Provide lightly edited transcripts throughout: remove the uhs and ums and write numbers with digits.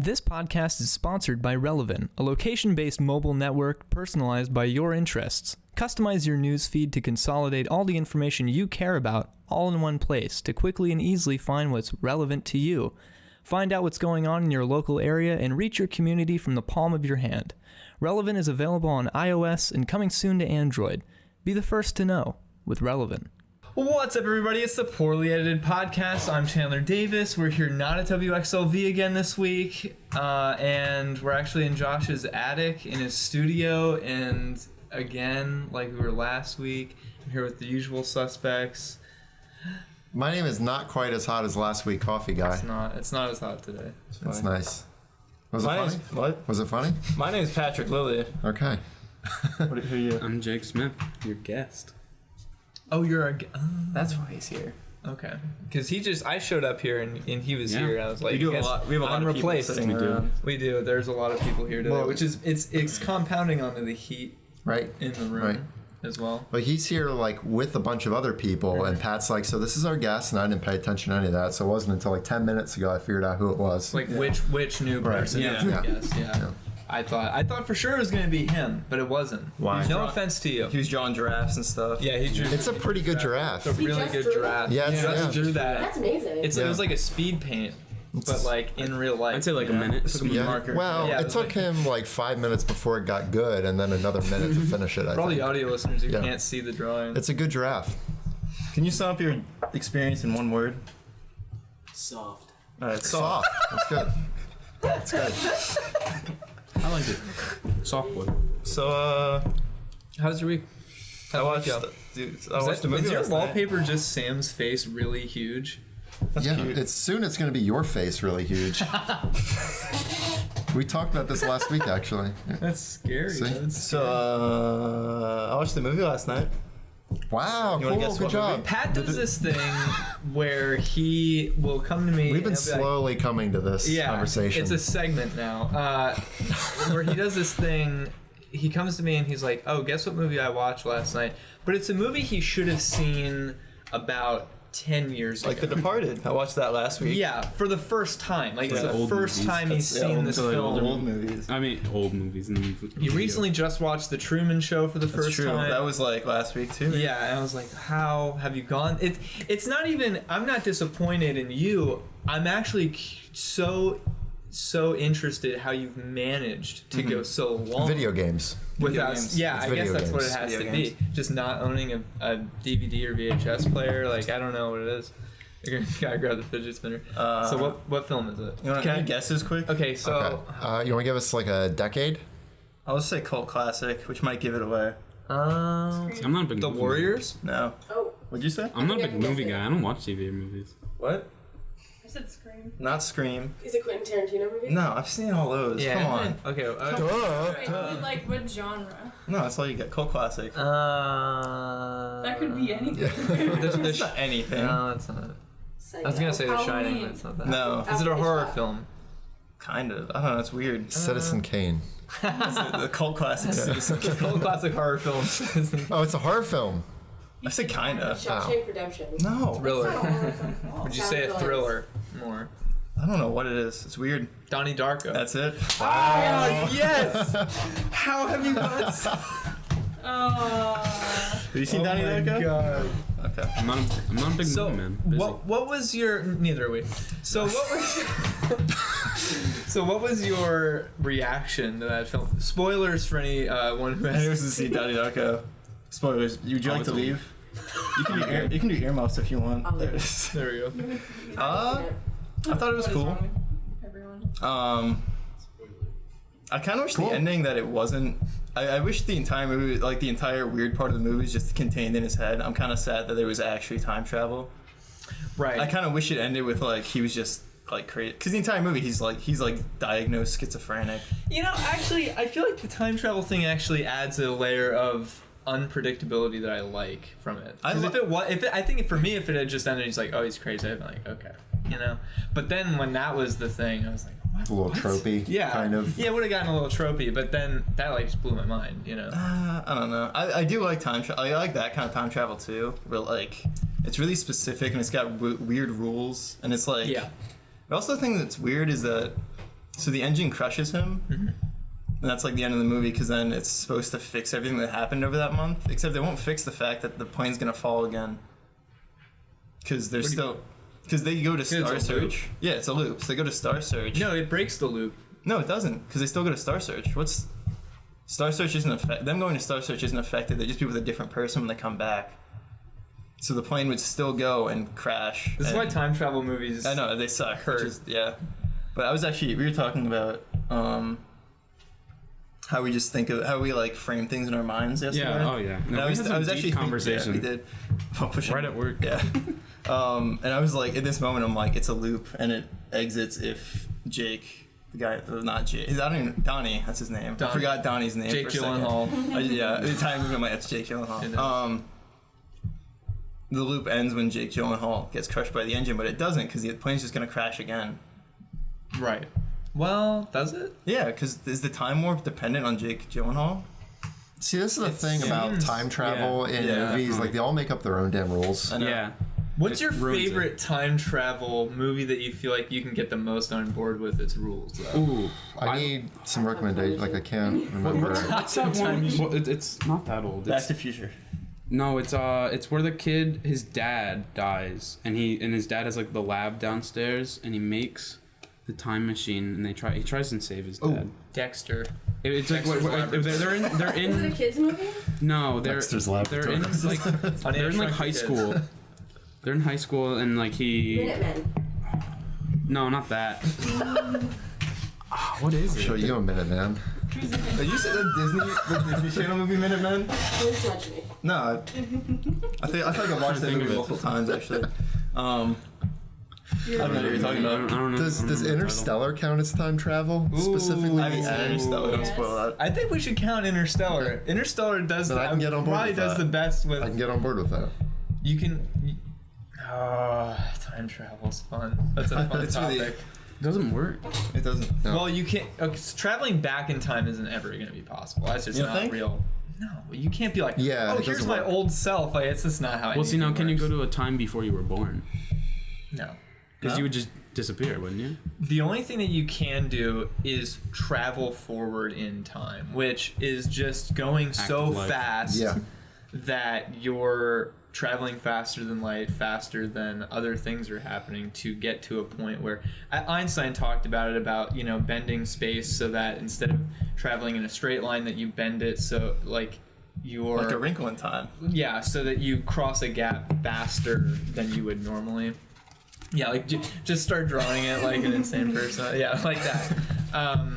This podcast is sponsored by Relevant, a location-based mobile network personalized by your interests. Customize your news feed to consolidate all the information you care about all in one place to quickly and easily find what's relevant to you. Find out what's going on in your local area and reach your community from the palm of your hand. Relevant is available on iOS and coming soon to Android. Be the first to know with Relevant. What's up, everybody? It's the Poorly Edited Podcast. I'm Chandler Davis. We're here not at WXLV again this week, and we're actually in Josh's attic in his studio, and again, like we were last week, I'm here with the usual suspects. My name is not quite as hot as last week, Coffee Guy. It's not as hot today. It's nice. Was it funny? What? Was it funny? My name is Patrick Lilly. Okay. Who are you? I'm Jake Smith, your guest. Oh, you're a... That's why he's here. Okay. Because I showed up here and he was here, and I was like, We have a lot of people sitting around. We do. There's a lot of people here today, which is, it's compounding onto the heat Right. in the room as well. But he's here like with a bunch of other people, and Pat's like, so this is our guest, and I didn't pay attention to any of that, so it wasn't until like 10 minutes ago I figured out who it was. Like which new person is the guest, yeah. I thought for sure it was going to be him, but it wasn't. Why? No offense to you. He was drawing giraffes and stuff. Yeah, he drew. It's a pretty good giraffe. It's a really good giraffe. Yeah, he just drew that. That's amazing. It was like a speed paint, but like in real life. I'd say like a minute. Yeah. Marker. Well, it took him like 5 minutes before it got good, and then another minute to finish it. For all the audio listeners who Yeah. can't see the drawing. It's a good giraffe. Can you sum up your experience in one word? Soft. It's Soft. That's good. That's good. I like it. Soft boy. So, How's your week? I watched go? the movie Is your last night. wallpaper just Sam's face really huge? That's Yeah, cute. it's going to be your face really huge. We talked about this last week, actually. Yeah. That's scary. See? So, I watched the movie last night. Wow, You wanna cool, guess good what job. movie? Pat does this thing where he will come to me. We've been and he'll be like, slowly coming to this conversation. It's a segment now where he does this thing. He comes to me and he's like, "Oh, guess what movie I watched last night?" But it's a movie he should have seen about 10 years ago. Like The Departed. I watched that last week. Yeah, for the first time. Like it's Yeah, the old first movies. time he's seen this Old film. movies. I mean, old movies. And He recently just watched The Truman Show for the That's first true. time. That was like last week too. Yeah, and I was like, how have you gone? It's not even, I'm not disappointed in you. I'm actually so interested how you've managed to go so long. Video games. Without, games. yeah, It's I guess video that's what it games. has Video to games. be. Just not owning a DVD or VHS player. Like, I don't know what it is. You gotta grab the fidget spinner. So what film is it? You want any guesses quick? Okay, so Okay. You want to give us like a decade? I'll just say cult classic, which might give it away. I'm not a big The movie Warriors. No. Oh, What'd you say? I'm not a big movie guy. I don't watch TV or movies. What? I said Scream. Not Scream. Is it Quentin Tarantino movie? No, I've seen all those. Yeah. Come on. Okay. Wait, like what genre? No, that's all you get. Cult classic. That could be anything. It's not anything. No, it's not. Psycho. I was gonna say The Shining, Halloween. but it's not that. No, Is it a horror film? kind of. I don't know. It's weird. Citizen Kane. The cult classic. Citizen Kane. Old classic horror films. Oh, it's a horror film. I said kinda. Shawshank Redemption. No. Thriller. Would you say a Sounds thriller more? I don't know what it is. It's weird. Donnie Darko. That's it. Oh, yes! How have you not seen Have you seen Donnie Darko? God. Okay. I'm not a big So, movie man. Busy. what was your... Neither are we. So, what was your reaction to that film? Spoilers for anyone who Who has... wants to see Donnie Darko? Spoilers. Would you like to it's leave? You can do earmuffs if you want. I'll leave. There we go. I thought it was What is cool. wrong with everyone? I kind of wish the ending that it wasn't. I wish the entire movie, like the entire weird part of the movie, is just contained in his head. I'm kind of sad that there was actually time travel. Right. I kind of wish it ended with like he was just like crazy, because the entire movie he's like diagnosed schizophrenic. You know, actually, I feel like the time travel thing actually adds a layer of unpredictability that I like from it. Because I think for me, if it had just ended, he's like, oh, he's crazy, I'd be like, okay, you know. But then when that was the thing, I was like, what? A little tropey. Yeah, Kind of. Yeah, it would have gotten a little tropey, but then that like just blew my mind, you know. I don't know. I do like time travel. I like that kind of time travel too. But like, it's really specific and it's got weird rules, and it's like. Yeah. I also think that's weird is that So the engine crushes him, and that's like the end of the movie because then it's supposed to fix everything that happened over that month. Except it won't fix the fact that the plane's gonna fall again. Because they're still, because they go to Star Search. Yeah, it's a loop. So they go to Star Search. No, it breaks the loop. No, it doesn't. Because they still go to Star Search. Star Search isn't affected. Them going to Star Search isn't affected. They just be with a different person when they come back. So the plane would still go and crash. This is why time travel movies. I know they suck. Hurt. Yeah, but we were talking about how we just think of how we like frame things in our minds yesterday. Yeah. Oh yeah. And No, I was actually thinking- conversation. Yeah, we did. Right at work. Yeah. And I was like, at this moment, I'm like, it's a loop, and it exits if Jake. The guy, not Jake. Donnie. That's his name. I forgot Donnie's name. Jake for a second. Gyllenhaal. Yeah, the time I'm like, that's Jake Gyllenhaal. The loop ends when Jake Gyllenhaal gets crushed by the engine, but it doesn't because the plane's just gonna crash again. Right. Well, does it? Yeah, because is the time warp dependent on Jake Gyllenhaal? See, this is the thing about seems- time travel in Yeah. movies. Like, they all make up their own damn rules. I know. Yeah. What's It your ruins it. favorite time travel movie that you feel like you can get the most on board with its rules? Though? Ooh. I need some recommendations. Like, I can't remember. What's that one? Well, it's not that old. Back It's, to Future. no, it's where the kid, his dad dies, and his dad has like the lab downstairs, and he makes the time machine, and he tries and save his dad. Dexter. It's like they're Is it a in kids movie? no they're Dexter's they're Laboratory. in like they're in like high school. They're in high school, and like Minutemen. no, not that. What is Show it? you a minute, man. You said the Disney Channel movie Minutemen? Don't judge me. No, I feel like I've watched that think movie of it. multiple times actually. I don't know what you're talking I about. don't know. Does I don't know the title. Interstellar count as time travel? Specifically, I haven't seen Interstellar. Don't Yes. spoil that. I think we should count Interstellar. Interstellar does But I can get on board probably with does that. the best with. I can get on board with that. You can. Time travel's fun. That's a fun It's topic. really- It doesn't work. It doesn't. No. Well, you can't. Okay, so traveling back in time isn't ever going to be possible. That's just You don't not think? real. No, you can't be like, Yeah, oh, it here's doesn't my work. old self. Like, it's just not how. Well, see now, anything can you works. go to a time before you were born? No. Because No? you would just disappear, wouldn't you? The only thing that you can do is travel forward in time, which is just going so Active life. fast Yeah. that you're traveling faster than light, faster than other things are happening to get to a point where Einstein talked about it, about, you know, bending space so that instead of traveling in a straight line that you bend it so like you're Like a wrinkle in time. yeah, so that you cross a gap faster than you would normally. Yeah, like just start drawing it like an insane person. Yeah, like that.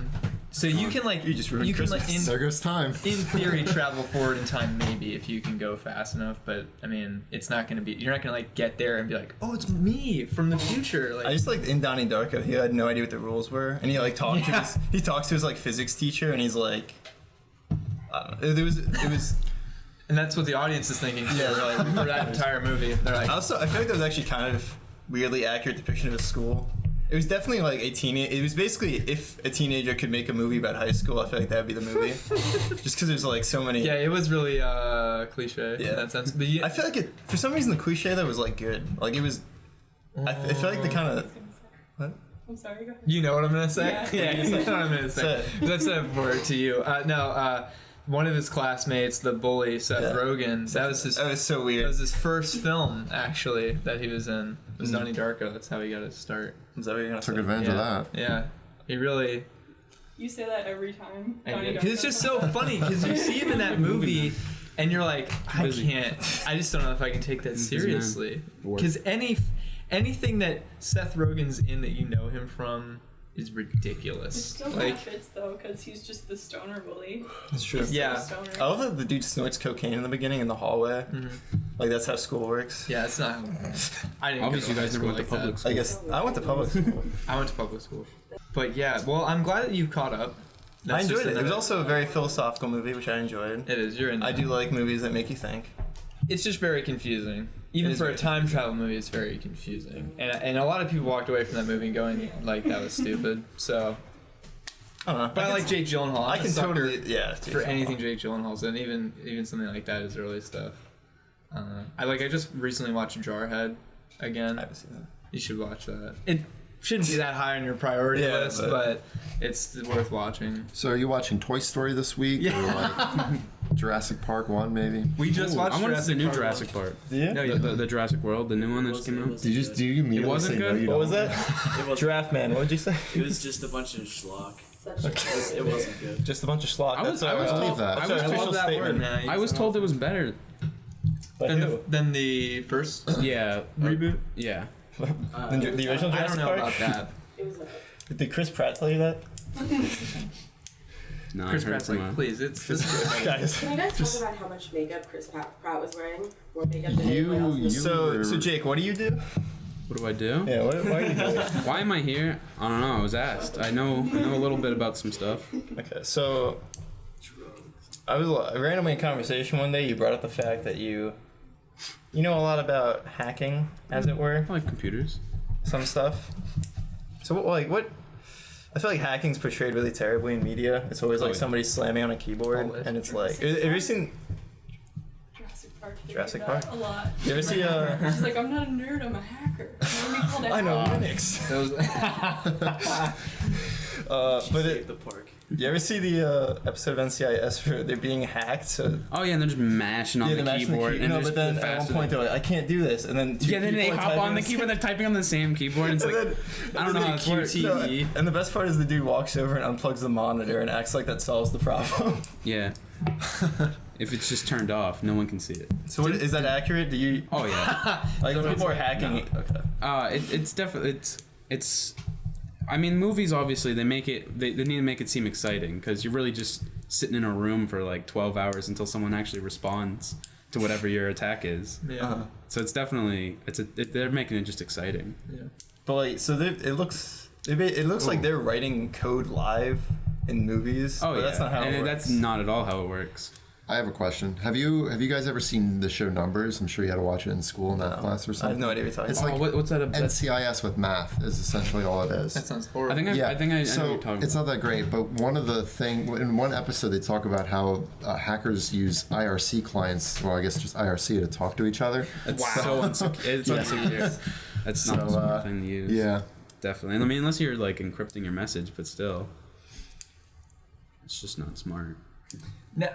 So you can like You just ruined can like Christmas. There goes time. in theory travel forward in time maybe if you can go fast enough, but I mean it's not gonna be, you're not gonna like get there and be like, oh, it's me from the future. Like I just like in Donnie Darko, he had no idea what the rules were, and he like talked to his, he talks to his like physics teacher, and he's like, I don't know, it was. and that's what the audience is thinking. Yeah, they're like- for that entire movie, they're like, Also, I feel like that was actually kind of weirdly accurate depiction of his school. It was definitely like a teenage. It was basically if a teenager could make a movie about high school, I feel like that would be the movie. Just because there's like so many. yeah, it was really cliche Yeah. in that sense. But yeah, I feel like it for some reason the cliche that was like good. Like it was. I feel like the kind of. What? I'm sorry, go ahead. you know what I'm gonna say? Yeah. you know what I'm gonna say. Say it. 'Cause I've said it before to you. One of his classmates, the bully Seth Yeah. Rogen, that was his. That was so That weird. was his first film, actually, that he was in. It was Donnie Darko. That's how he got his start. Is that what you're gonna Took say? advantage yeah. of that. Yeah. He really. You say that every time. Because it's just so funny, because you see him in that movie, and you're like, I Busy. can't. I just don't know if I can take that Busy man. seriously. Work. Because anything that Seth Rogen's in that you know him from is It ridiculous. still Like, fits though, because he's just the stoner bully. That's true. He's Yeah. still a stoner. I love that the dude snorts cocaine in the beginning in the hallway. Like that's how school works. yeah, it's not. I didn't. Obviously, go you to guys never high went to school like public that. school. I guess I went to public school. I went to public school. But yeah, well, I'm glad that you've caught up. I That's enjoyed just it. It was another- also a very philosophical movie, which I enjoyed. It is. You're in. I that. do like movies that make you think. It's just very confusing. Even is for a very time travel movie, it's very confusing. And a lot of people walked away from that movie going like that was stupid. So, I don't know. but I like Jake Gyllenhaal. I I'm a can sucker totally yeah. for anything Jake Gyllenhaal's in, even something like that, his early stuff. I just recently watched Jarhead again. I haven't seen that. You should watch that. shouldn't be that high on your priority Yeah, list, but it's worth watching. So are you watching Toy Story this week? Yeah. Or like Jurassic Park 1 maybe? We just watched I want to see the new Park Jurassic Park. Yeah. No, The Jurassic World, the new one that just came out. Do you immediately wasn't say good? no you What don't? was that? It was, Giraffe Man. What did you say? it was just a bunch of schlock. Such a It wasn't good. Just a bunch of schlock. I was That's believe that. That's I our was- I official love that statement. word, man. I was told it was better. By who? than the first Yeah. reboot. Yeah. The original I Jurassic don't know Park? about that. It was Did Chris Pratt tell you that? No, Chris I heard Pratt's from like, please, it's good. Guys. Can you guys talk about how much makeup Chris Pratt was wearing? More makeup than anyone else in the So Jake, what do you do? What do I do? Yeah, why are you doing it? Why am I here? I don't know. I was asked. I know a little bit about some stuff. Okay, so I was randomly in conversation one day. You brought up the fact that you know a lot about hacking, as it were, I like computers. some stuff. So what? I feel like hacking's portrayed really terribly in media. It's always like Oh, yeah. somebody slamming on a keyboard, Always. and it's like, have you seen? Jurassic Park. did Jurassic that Park? A lot. You ever see? She's like, I'm not a nerd, I'm a hacker. And then we called it I know hack. Linux. But Save the park. you ever see the episode of NCIS where they're being hacked? So Oh yeah, and they're just mashing on yeah, the they're mashing the keyboard. key- and no, they're but then just at one faster point than- they're like, I can't do this, and then two yeah, then they people are hop typing on the keyboard. They're typing on the same keyboard. And it's And like then- I don't know how this works. QTE. And the best part is the dude walks over and unplugs the monitor and acts like that solves the problem. Yeah. If it's just turned off, no one can see it. So what, is that accurate? Do you Oh yeah. like when people are hacking? Okay. It's definitely it's. I mean, movies obviously they make it. They need to make it seem exciting because you're really just sitting in a room for like 12 hours until someone actually responds to whatever your attack is. Yeah. So it's definitely they're making it just exciting. Yeah. But like, so it looks like they're writing code live in movies. Oh but yeah, that's not how and it works. that's not at all how it works. I have a question. Have you guys ever seen the show Numbers? I'm sure you had to watch it in school in that class or I have something. no idea what you're talking It's about. like What's that? That's, NCIS with math is essentially all it is. That sounds horrible. I think I know what you're talking it's about. not that great, but one of the in one episode they talk about how hackers use IRC clients, well I guess just IRC to talk to each other. It's so unsecure. It's unsecure. That's not So, a smart thing to use. Yeah. Definitely. I mean, unless you're like encrypting your message, but still, it's just not smart. Now,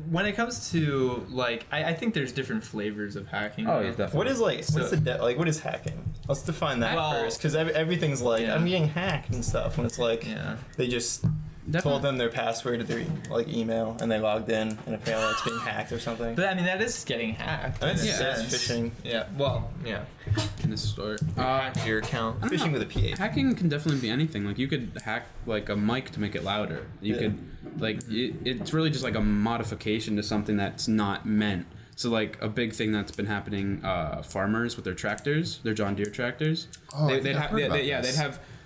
when it comes to like, I think there's different flavors of hacking. Oh, yeah, right? definitely. What is like? So- What's the what is hacking? Let's define that Well, first, because everything's like yeah. I'm getting hacked and stuff. When it's like Yeah. they just Definitely. told them their password to their like email and they logged in and apparently it's being hacked or something. But I mean, that is getting hacked. I mean, in a yeah, that's sense. phishing. Yeah. Well, yeah. In this store. Hack your account. I don't Phishing know. with a PH. Hacking can definitely be anything. Like you could hack like a mic to make it louder. You Yeah. could like it's really just like a modification to something that's not meant. So like a big thing that's been happening, farmers with their tractors, their John Deere tractors. Oh, I think they'd I've have heard about yeah this.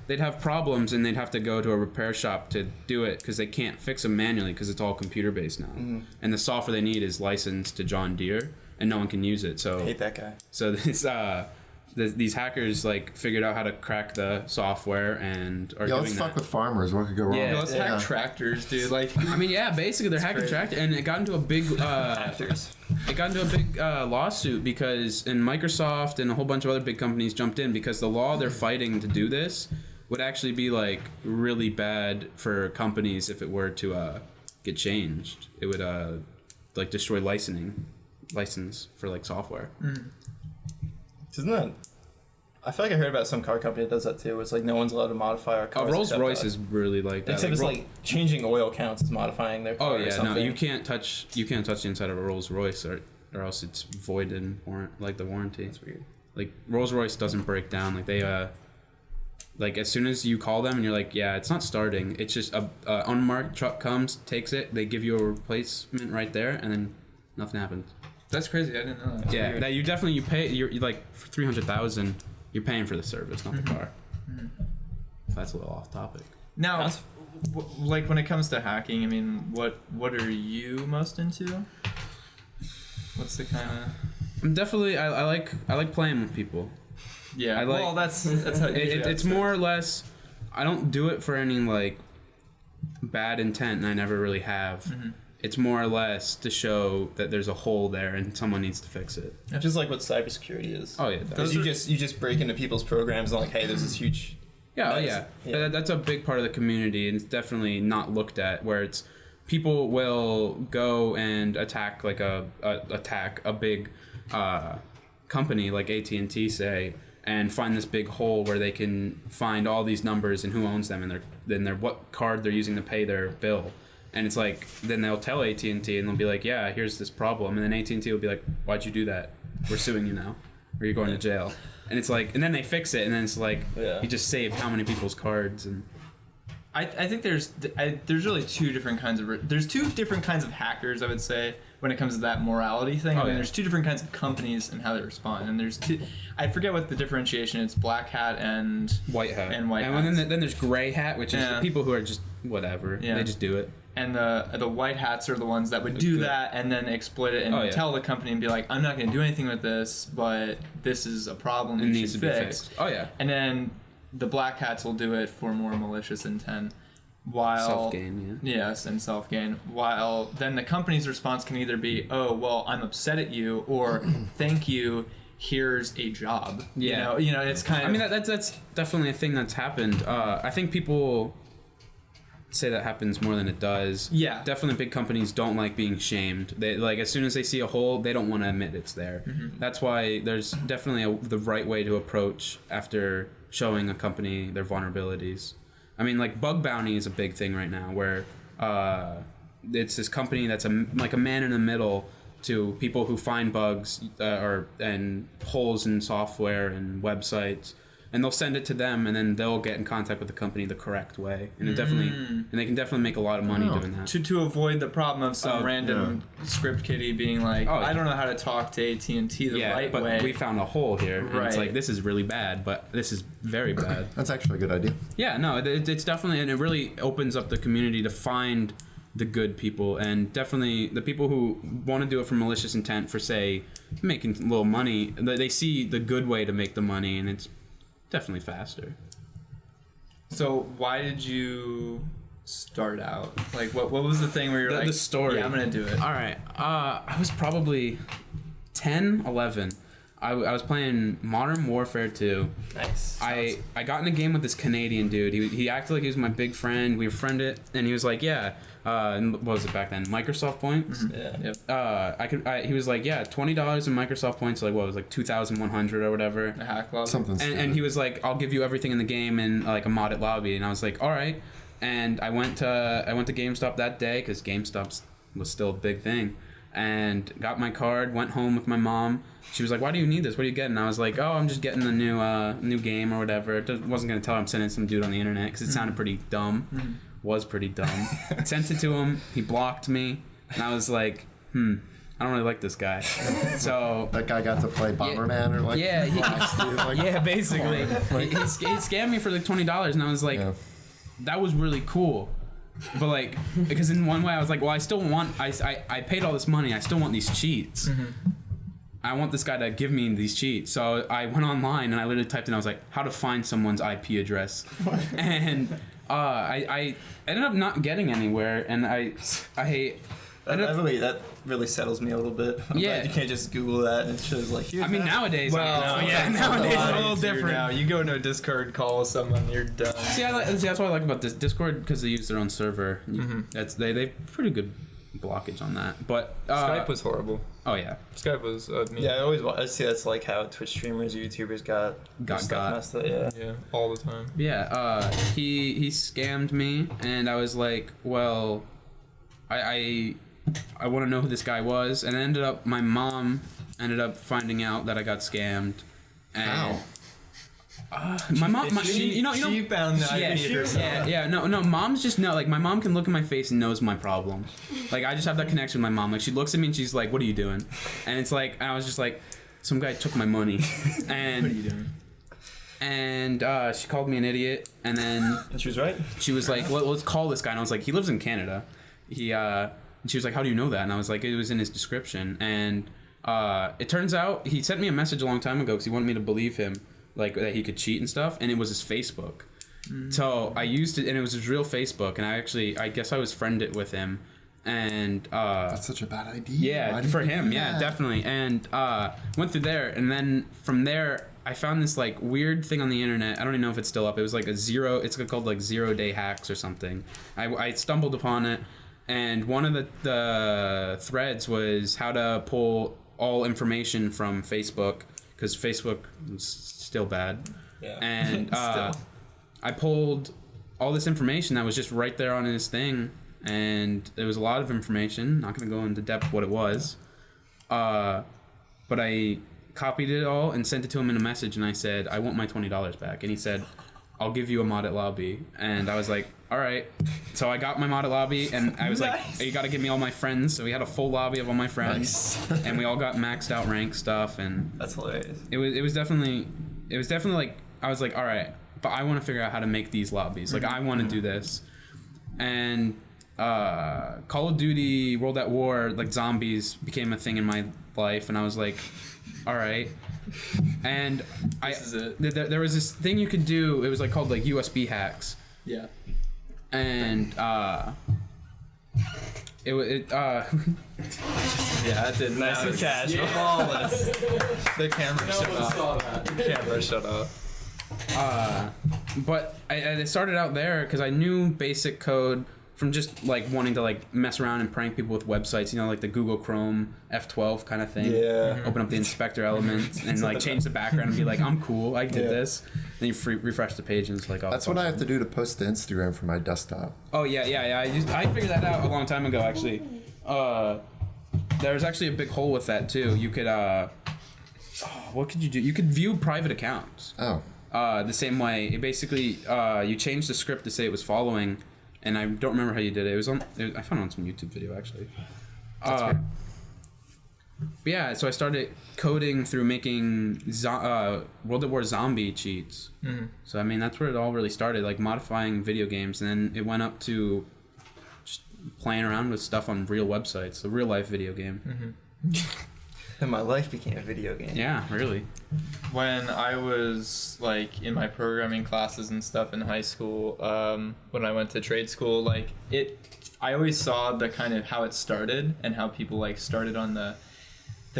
they'd have problems and they'd have to go to a repair shop to do it because they can't fix them manually because it's all computer based now. Mm-hmm. And the software they need is licensed to John Deere and no one can use it. So I hate that guy. so this these hackers like figured out how to crack the software and are Yeah, doing let's that. fuck with farmers. What could go wrong? Yeah, Let's hack tractors, dude. Like, I mean, yeah, basically they're hacking crazy. tractor, and it got into a big Actors. lawsuit because and Microsoft and a whole bunch of other big companies jumped in because the law they're fighting to do this would actually be like really bad for companies if it were to get changed. It would like destroy license for like software. Isn't that? I feel like I heard about some car company that does that too. It's like no one's allowed to modify our cars. Rolls except Royce that. is really like that. Except it's Ro- like changing oil counts as modifying their car oh or yeah, something. no, you can't touch the inside of a Rolls Royce or else it's void in like the warranty. That's weird. Like Rolls Royce doesn't break down. Like they like as soon as you call them and you're like, yeah, it's not starting. It's just a unmarked truck comes, takes it, they give you a replacement right there, and then nothing happens. that's crazy. I didn't know that. Yeah, Weird. that you definitely you're like for 300,000, you're paying for the service, not the car. So that's a little off topic. Now, That's- like when it comes to hacking, I mean, what are you most into? What's the kind of? I'm definitely I like playing with people. Yeah. I like- well, that's how It's more or less. I don't do it for any like bad intent, and I never really have. It's more or less to show that there's a hole there and someone needs to fix it. Just like what cybersecurity is. Oh yeah, Because you just break into people's programs and like, hey, there's this huge That's a big part of the community, and it's definitely not looked at. Where it's people will go and attack like a big company like AT&T, say, and find this big hole where they can find all these numbers and who owns them and their what card they're using to pay their bill. And it's like, then they'll tell AT&T and they'll be like, yeah, here's this problem. And then AT&T will be like, why'd you do that? We're suing you now. Or you're going to jail. And it's like, and then they fix it, and then it's like, you just saved how many people's cards. And I think there's really two different kinds of hackers, I would say, when it comes to that morality thing. There's two different kinds of companies and how they respond. And there's two, I forget what the differentiation is, black hat and white hat. And white hat. And then there's gray hat, which is the people who are just whatever. Yeah. They just do it. And the white hats are the ones that would do that and then exploit it and tell the company and be like, I'm not going to do anything with this, but this is a problem you should fix. Oh, yeah. And then the black hats will do it for more malicious intent. While self-gain, Yes, and self-gain. While then the company's response can either be, oh, well, I'm upset at you, or thank you, here's a job. Yeah. You know, it's kind of... I mean, that's definitely a thing that's happened. I think people say that happens more than it does. Yeah. Definitely big companies don't like being shamed. They like, as soon as they see a hole, they don't want to admit it's there. Mm-hmm. That's why there's definitely the right way to approach after showing a company their vulnerabilities. I mean, like, bug bounty is a big thing right now, where it's this company that's like a man in the middle to people who find bugs and holes in software and websites, and they'll send it to them, and then they'll get in contact with the company the correct way, and they can definitely make a lot of money doing that. To avoid the problem of some random script kiddie being like, I don't know how to talk to AT&T the right but way. We found a hole here, and it's like, this is really bad, but this is very bad. That's actually a good idea. Yeah, no, it's definitely, and it really opens up the community to find the good people, and definitely the people who want to do it for malicious intent, for, say, making a little money. They see the good way to make the money, and it's definitely faster. So why did you start out? Like, what was the thing where you're like, the story? Yeah, I'm gonna do it. All right. I was probably 10, 11. I was playing Modern Warfare 2. Nice. I got in a game with this Canadian dude. He acted like he was my big friend. We were friended, and he was like, what was it back then? Microsoft points. Mm-hmm. Yeah. Yep. He was like, $20 in Microsoft points. Like, what it was, like 2,100 or whatever. A hack lobby. Something. And he was like, I'll give you everything in the game in like a modded lobby. And I was like, all right. And I went to GameStop that day, because GameStop was still a big thing, and got my card. Went home with my mom. She was like, why do you need this? What are you getting? I was like, oh, I'm just getting the new game or whatever. Wasn't gonna tell her I'm sending some dude on the internet, because it sounded pretty dumb. Was pretty dumb. Sent it to him. He blocked me, and I was like, I don't really like this guy. So that guy got to play Bomberman or like basically. He scammed me for like $20, and I was like, that was really cool. But like, because in one way I was like, well, I still want, I paid all this money, I still want these cheats. I want this guy to give me these cheats. So I went online and I literally typed in, I was like, how to find someone's IP address. And I ended up not getting anywhere, and that really settles me a little bit. I'm glad you can't just Google that and it shows like. I mean, nowadays. Nowadays it's a little different. Now you go to a Discord call with someone, you're done. See, that's what I like about this Discord, because they use their own server. They pretty good blockage on that. But Skype was horrible. Oh yeah, Skype was. I see that's like how Twitch streamers, YouTubers got messed up. Yeah, all the time. Yeah, he scammed me, and I was like, well, I want to know who this guy was, and my mom ended up finding out that I got scammed. And my mom, she found the IP herself. No, moms just know. Like, my mom can look in my face and knows my problem. Like, I just have that connection with my mom. Like, she looks at me and she's like, "What are you doing?" And it's like, I was just like, some guy took my money. And what are you doing? And she called me an idiot, and then she was right. She was like, let's call this guy. And I was like, he lives in Canada. And she was like, how do you know that? And I was like, it was in his description. And it turns out he sent me a message a long time ago because he wanted me to believe him, like, that he could cheat and stuff. And it was his Facebook. So I used it, and it was his real Facebook. And I guess I was friended with him. And that's such a bad idea. Yeah, for him, yeah, definitely. And went through there, and then from there I found this like weird thing on the internet. I don't even know if it's still up. It was like it's called like 0 day hacks or something. I stumbled upon it, and one of the threads was how to pull all information from Facebook, because Facebook is still bad. Yeah. And I pulled all this information that was just right there on his thing, and there was a lot of information. Not going to go into depth what it was, but I copied it all and sent it to him in a message, and I said, I want my $20 back. And he said, I'll give you a modded lobby. And I was like, all right. So I got my modded lobby, and I was like, you got to give me all my friends. So we had a full lobby of all my friends, and we all got maxed out rank stuff. And That's hilarious. it was definitely like, I was like, all right, but I want to figure out how to make these lobbies. Like, I want to do this. And Call of Duty World at War, like zombies became a thing in my life, and I was like, all right. And there was this thing you could do. It was like called like USB hacks. Yeah. And Yeah, it did. Nice and casual. Flawless. The camera shut off. The camera shut off. But I started out there because I knew basic code from just like wanting to like mess around and prank people with websites, you know, like the Google Chrome F12 kind of thing. Yeah. Open up the inspector element and like change the background and be like, I'm cool, I did this. Then you refresh the page and it's like, oh. That's what I have to do to post to Instagram for my desktop. Oh yeah. I figured that out a long time ago actually. There's actually a big hole with that too. You could what could you do? You could view private accounts. Oh. The same way. It basically you changed the script to say it was following, and I don't remember how you did it. I found it on some YouTube video actually. But yeah, so I started coding through making World at War zombie cheats. Mm-hmm. So I mean that's where it all really started, like modifying video games, and then it went up to just playing around with stuff on real websites, a real life video game. Mm-hmm. And my life became a video game. Yeah, really. When I was like in my programming classes and stuff in high school, when I went to trade school, like I always saw the kind of how it started and how people like started on the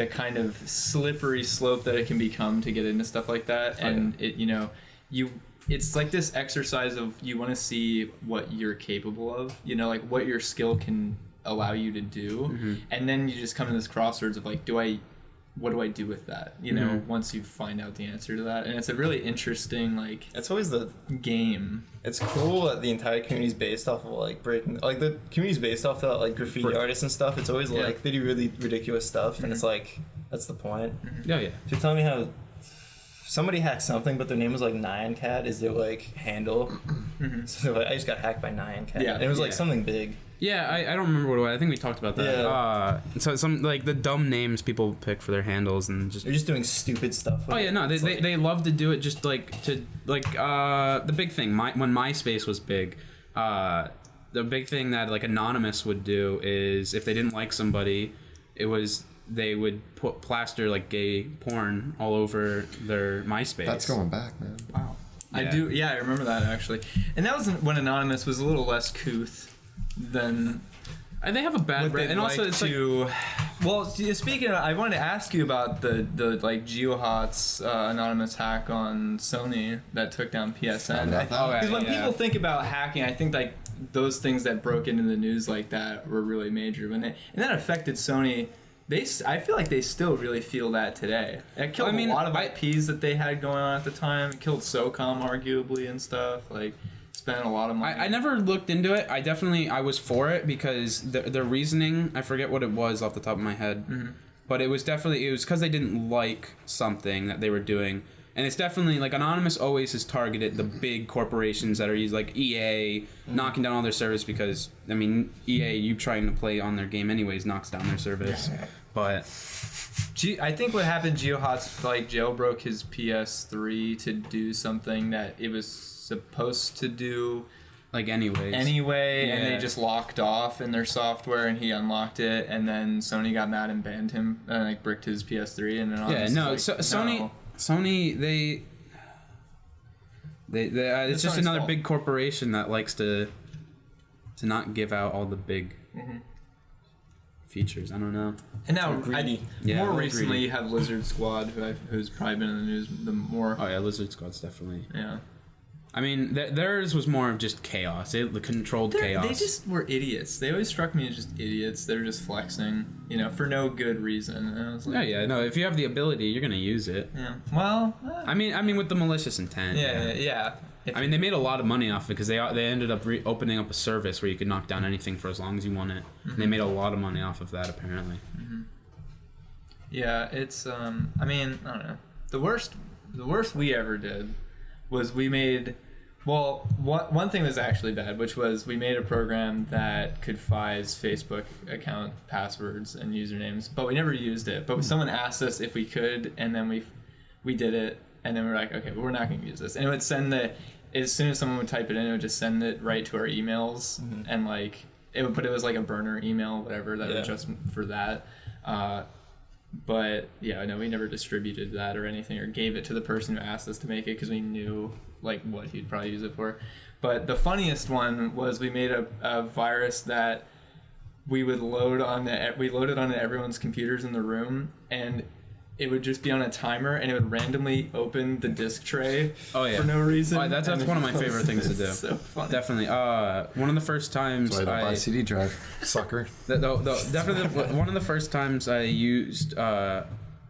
kind of slippery slope that it can become to get into stuff like that. And it, you know, it's like this exercise of you want to see what you're capable of, you know, like what your skill can allow you to do, and then you just come to this crossroads of like, what do I do with that, you know, once you find out the answer to that. And it's a really interesting, like, It's always the game. It's cool that the entire community's based off of like breaking, like the community's based off that like graffiti artists and stuff. It's always like they do really ridiculous stuff, and it's like that's the point. Yeah. So you're telling me how somebody hacked something, but their name was like Nyan Cat is their like handle. So they're like, I just got hacked by Nyan Cat. Yeah, And it was like something big. Yeah, I don't remember what it was. I think we talked about that. Yeah. So some like the dumb names people pick for their handles and just. They're just doing stupid stuff. Oh yeah, no, they love to do it just like to like the big thing. When MySpace was big, the big thing that like Anonymous would do is if they didn't like somebody, they would put plaster like gay porn all over their MySpace. That's going back, man. Wow. Yeah. I remember that actually. And that was when Anonymous was a little less couth than And they have a bad what brand, they'd and also like it's to. Well, speaking of, I wanted to ask you about the like GeoHot's anonymous hack on Sony that took down PSN. Because when people think about hacking, I think like those things that broke into the news like that were really major, and that affected Sony. I feel like they still really feel that today. It killed a lot of IPs that they had going on at the time. It killed SOCOM arguably and stuff. Like, spent a lot of money. I never looked into it. I was for it because the reasoning, I forget what it was off the top of my head, but it was because they didn't like something that they were doing. And it's definitely like Anonymous always has targeted the big corporations that are used, like EA, knocking down all their service because, I mean, EA, you trying to play on their game anyways, knocks down their service. But I think what happened, GeoHot's like jailbroke his PS3 to do something that it was supposed to do like anyway, and they just locked off in their software, and he unlocked it, and then Sony got mad and banned him and like bricked his PS3, and then Sony, they it's just another big corporation that likes to not give out all the big features. I don't know. And now, greedy. Yeah, a more little recently, greedy. you have Lizard Squad, who's probably been in the news the more. Oh yeah, Lizard Squad's definitely. Yeah. I mean, theirs was more of just chaos. The controlled chaos. They just were idiots. They always struck me as just idiots. They were just flexing, for no good reason. And I was like, Yeah, no. If you have the ability, you're gonna use it. yeah. Well, I mean, with the malicious intent. yeah. I mean, they made a lot of money off it because they ended up opening up a service where you could knock down anything for as long as you want it. Mm-hmm. And they made a lot of money off of that, apparently. Yeah, it's I don't know. The worst we ever did was we made one thing was actually bad, which was we made a program that could FIS Facebook account passwords and usernames, but we never used it. But someone asked us if we could, and then we did it, and then we're like, okay, well, we're not going to use this. And it would send as soon as someone would type it in, it would just send it right to our emails, and but it was like a burner email, whatever, that was just for that. But yeah, no, we never distributed that or anything, or gave it to the person who asked us to make it because we knew what he'd probably use it for. But the funniest one was we made a virus that we would loaded onto everyone's computers in the room, and it would just be on a timer, and it would randomly open the disk tray for no reason. Oh, that's one of my favorite things to do. So funny. Definitely. One of the first times That's why I don't buy CD drive, sucker. Definitely one of the first times I used a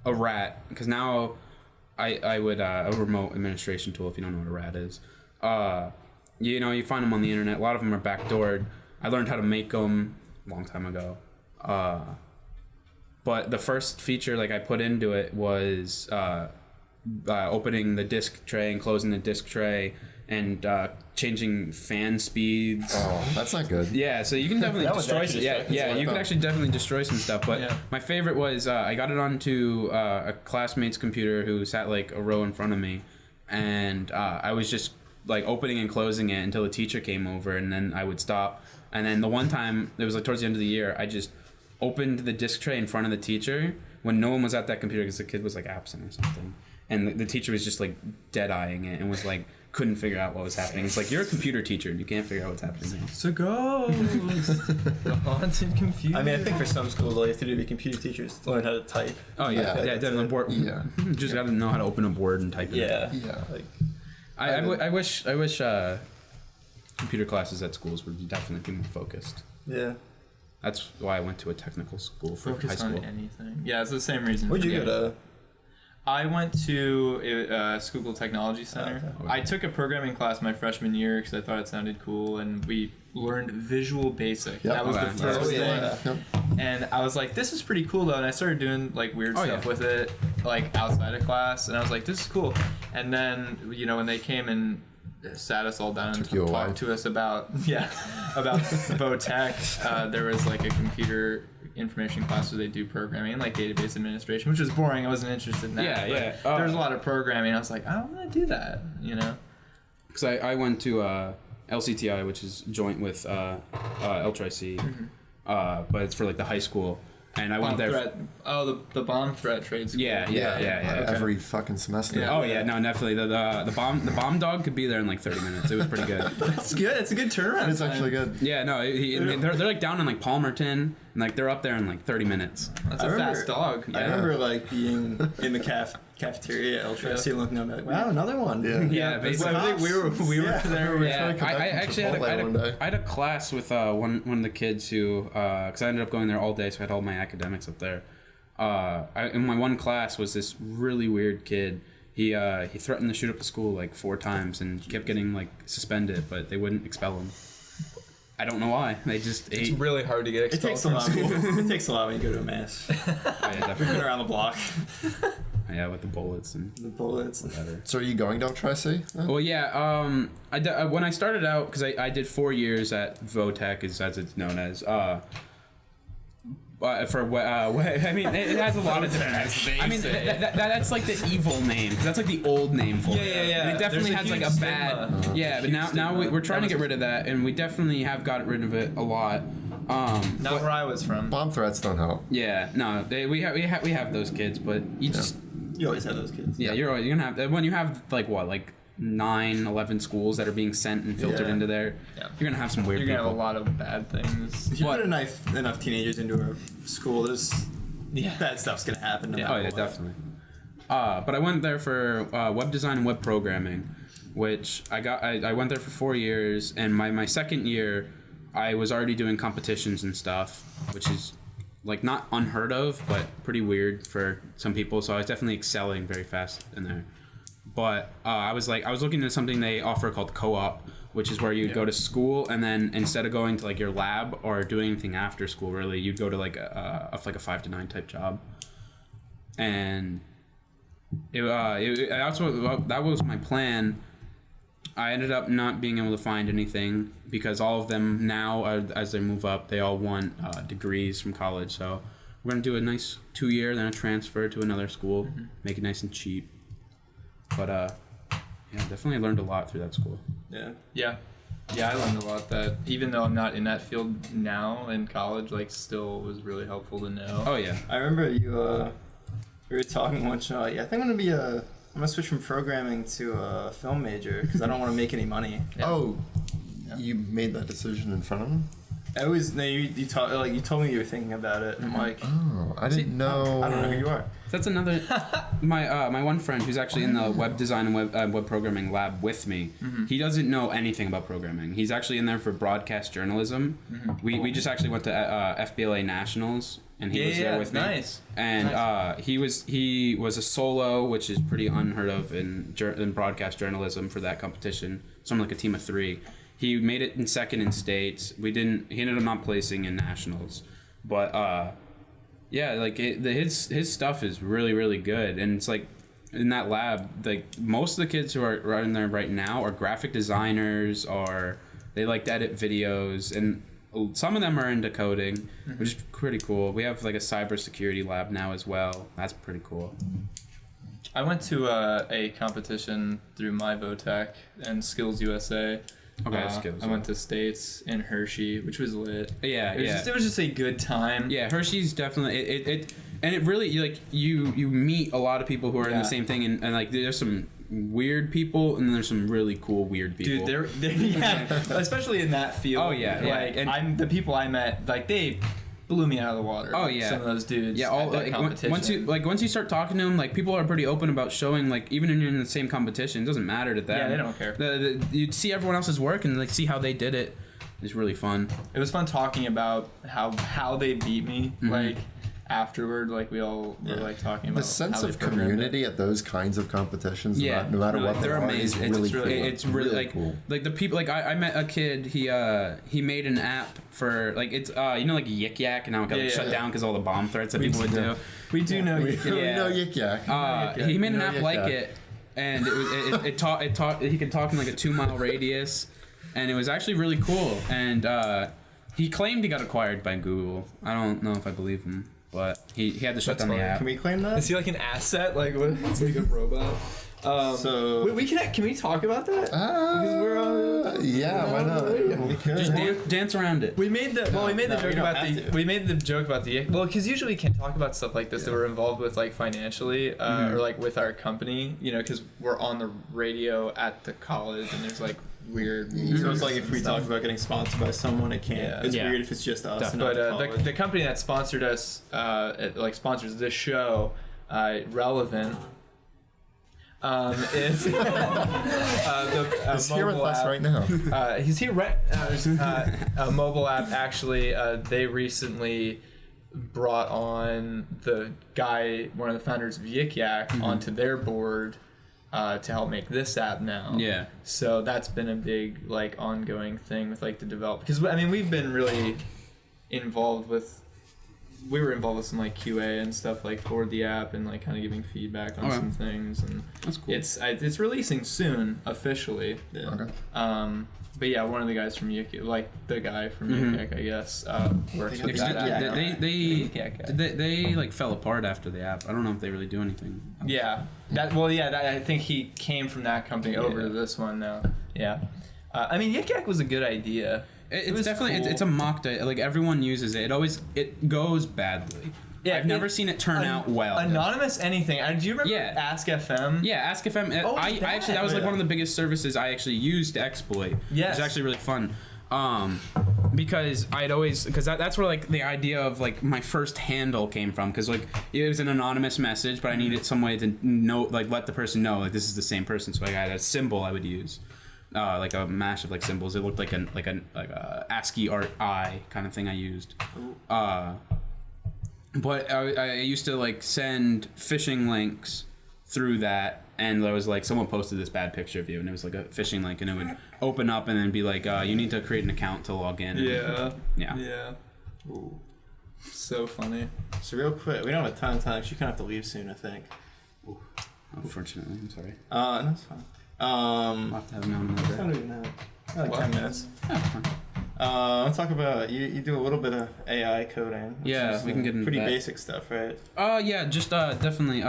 rat, because now I would a remote administration tool, if you don't know what a rat is. You find them on the internet. A lot of them are backdoored. I learned how to make them a long time ago. But the first feature I put into it was opening the disk tray and closing the disk tray and changing fan speeds. Oh, that's not good. Yeah, so you can definitely destroy some. Yeah, you can actually definitely destroy some stuff. But my favorite was I got it onto a classmate's computer who sat a row in front of me, and I was just opening and closing it until the teacher came over, and then I would stop. And then the one time, it was towards the end of the year, I just opened the disk tray in front of the teacher when no one was at that computer because the kid was absent or something, and the teacher was just dead-eyeing it and was couldn't figure out what was happening. It's you're a computer teacher and you can't figure out what's happening. It's a ghost. The haunted computer. I mean, I think for some schools, all you have to do to be computer teachers to learn how to type. Oh yeah, definitely. Board. Yeah. Just got to know how to open a board and type it. Yeah. I wish computer classes at schools would definitely be more focused. Yeah. That's why I went to a technical school for high Focus school. on anything. Yeah, it's the same reason. Where'd you go to? I went to Schuylkill Technology Center. Okay. I took a programming class my freshman year because I thought it sounded cool, and we learned Visual Basic. Yep. That was the first thing. Yep. And I was like, this is pretty cool, though. And I started doing weird stuff with it, outside of class. And I was like, this is cool. And then, when they came and sat us all down and talked to us about Votech, there was a computer information class where they do programming and database administration, which was boring. I wasn't interested in that. There was a lot of programming. I was like, I want to do that, Because I went to LCTI, which is joint with L-Tri-C, but it's for the high school. And I went there. The bomb threat trade school. Yeah. Every fucking semester. Yeah. Oh yeah, no, definitely. The bomb dog could be there in 30 minutes. It was pretty good. That's good. It's a good turnaround. It's actually good. Yeah, no, they're down in Palmerton, and they're up there in 30 minutes. That's a fast dog. I remember being in the cafeteria at LTRC looking up wow, another one. Yeah, basically. I think we were there. Yeah, I actually had a class with one of the kids who, because I ended up going there all day, so I had all my academics up there. In my one class was this really weird kid. He threatened to shoot up the school 4 times and kept getting suspended, but they wouldn't expel him. I don't know why. They just It's really hard to get expelled. It takes a lot. It takes a lot when you go to a mass. yeah, We've been around the block. Yeah, with the bullets and whatever. So are you going to Tri-C? Well, yeah. When I started out, because I did 4 years at Votech, as it's known as. I mean, it has a lot of different names. I mean, that's the evil name. That's the old name for it. Yeah. And it definitely has a bad. Stigma. Yeah, but now we're trying to get rid of that, and we definitely have gotten rid of it a lot. Not where I was from. Bomb threats don't help. Yeah, no, we have those kids, but you just You always have those kids. you're gonna have when you have 9, 11 schools that are being sent and filtered Yeah. into there. Yeah. You're gonna have some weird You're gonna have a people. lot of bad things. If you What? put enough teenagers into a school, there's bad stuff's gonna happen. No Oh matter yeah, what. definitely. But I went there for web design and web programming, which I went there for 4 years, and my second year, I was already doing competitions and stuff, which is like not unheard of, but pretty weird for some people. So I was definitely excelling very fast in there. But I was looking at something they offer called co-op, which is where you'd go to school, and then instead of going to like your lab or doing anything after school, really, you'd go to like a 5 to 9 type job. And that was my plan. I ended up not being able to find anything because all of them now, as they move up, they all want degrees from college. So we're gonna do a nice 2-year, then a transfer to another school, make it nice and cheap. But yeah, definitely learned a lot through that school. Yeah, I learned a lot that even though I'm not in that field now in college, like still was really helpful to know. Oh yeah. I remember you we were talking once. Yeah, I think I'm gonna switch from programming to a film major because I don't want to make any money. Oh, you made that decision in front of him? You told me you were thinking about it, and I'm like, Oh, I didn't know. I don't know who you are. That's another. My one friend who's actually in the web design and web programming lab with me. He doesn't know anything about programming. He's actually in there for broadcast journalism. We just actually went to FBLA Nationals, and he was there with me. Nice. And he was a solo, which is pretty unheard of in broadcast journalism for that competition. Something like a team of 3. He made it in second in states. He ended up not placing in nationals, but yeah, like his stuff is really, really good. And it's like in that lab, like most of the kids who are in there right now are graphic designers, or they like to edit videos, and some of them are into coding, which is pretty cool. We have like a cybersecurity lab now as well. That's pretty cool. I went to a competition through my Votech and Skills USA. Okay, Skills. I went to States in Hershey, which was lit. Yeah, It was just a good time. Yeah, Hershey's definitely it really like you meet a lot of people who are in the same thing, and like there's some weird people and then there's some really cool weird people. Dude, they're especially in that field. Oh, yeah, yeah. Like, And- the people I met, like they blew me out of the water. Oh, yeah. Some of those dudes. Yeah, at that competition. once you start talking to them, like people are pretty open about showing, like even when you're in the same competition, it doesn't matter to them. Yeah, they don't care. You see everyone else's work and like see how they did it. It's really fun. It was fun talking about how they beat me. Like afterward, like we all were like talking about The sense how of they programmed community at those kinds of competitions, Yeah, no matter what they're they are, amazing. is really cool. It's really like cool. like the people. Like I met a kid. He made an app for like it's like Yik Yak, and now it got shut down because all the bomb threats that people would do. We do know. We Yeah. know Yik Yak. He made an No app Yik like Yak. it, and it taught he could talk in like a 2-mile radius, and it was actually really cool. And he claimed he got acquired by Google. I don't know if I believe him, but he had to shut down the app. Can we claim that? Is he like an asset? Like what? It's like a robot. So we can we talk about that? Yeah, why not? We could. Just dance around it. We made the we joke don't about have the to. we made the joke about the because usually we can't talk about stuff like this that we're involved with like financially or like with our company, because we're on the radio at the college and there's like weird So it's like if we talk about getting sponsored by someone, it can't. Yeah. It's Yeah. weird if it's just us. And but not the the company that sponsored us sponsors this show, Relevant. Is the He's here with mobile us app. right now. He's here right a mobile app. Actually, they recently brought on the guy, one of the founders of Yik Yak, onto their board to help make this app now. Yeah. So that's been a big like ongoing thing with like the develop, because I mean we've been really involved with. We were involved with some like QA and stuff like for the app and like kind of giving feedback on Okay. some things, and That's cool. it's releasing soon officially. Okay. But yeah, one of the guys from Yik, like the guy from Yik Yak, I guess, works with that app. They like fell apart after the app. I don't know if they really do anything. Yeah, I think he came from that company over to this one now. Yeah, I mean Yik Yak was a good idea. It's was definitely cool. it's a mock day. Like everyone uses it. It goes badly. Yeah, I've never seen it turn out well. Anonymous anything. Do you remember Yeah. Ask FM? Yeah, Ask FM. I actually that was like one of the biggest services I actually used to exploit. Yes. It was actually really fun. Because that's where like the idea of like my first handle came from, because like it was an anonymous message, but I needed some way to know, like let the person know like this is the same person. So I had a symbol I would use, like a mash of like symbols. It looked like a ASCII art eye kind of thing I used. But I used to like send phishing links through that, and there was like someone posted this bad picture of you, and it was like a phishing link, and it would open up and then be like, you need to create an account to log in. Yeah. Ooh. So funny. So real quick, we don't have a ton of time. So you kind of have to leave soon, I think. Unfortunately, I'm sorry. No, it's fine. I'll have to have known I another. don't even know. Like What? 10 minutes. Let's talk about you do a little bit of AI coding. Which Yeah, is, we can get into pretty that. basic stuff, right? Yeah, just definitely.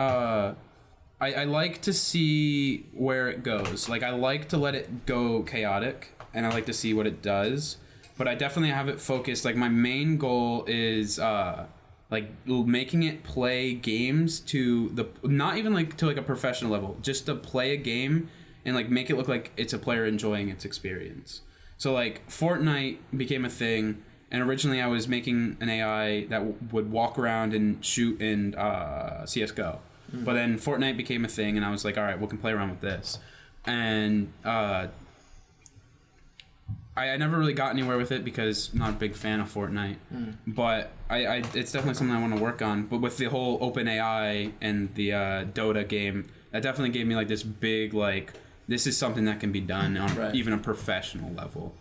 I like to see where it goes. Like I like to let it go chaotic, and I like to see what it does. But I definitely have it focused. Like my main goal is like making it play games to the not even like to like a professional level, just to play a game and like make it look like it's a player enjoying its experience. So like Fortnite became a thing, and originally I was making an AI that would walk around and shoot in CS:GO. But then Fortnite became a thing, and I was like, all right, we can play around with this. And I never really got anywhere with it because I'm not a big fan of Fortnite. But it's definitely something I want to work on. But with the whole OpenAI and the Dota game, that definitely gave me like this big like, this is something that can be done on even a professional level.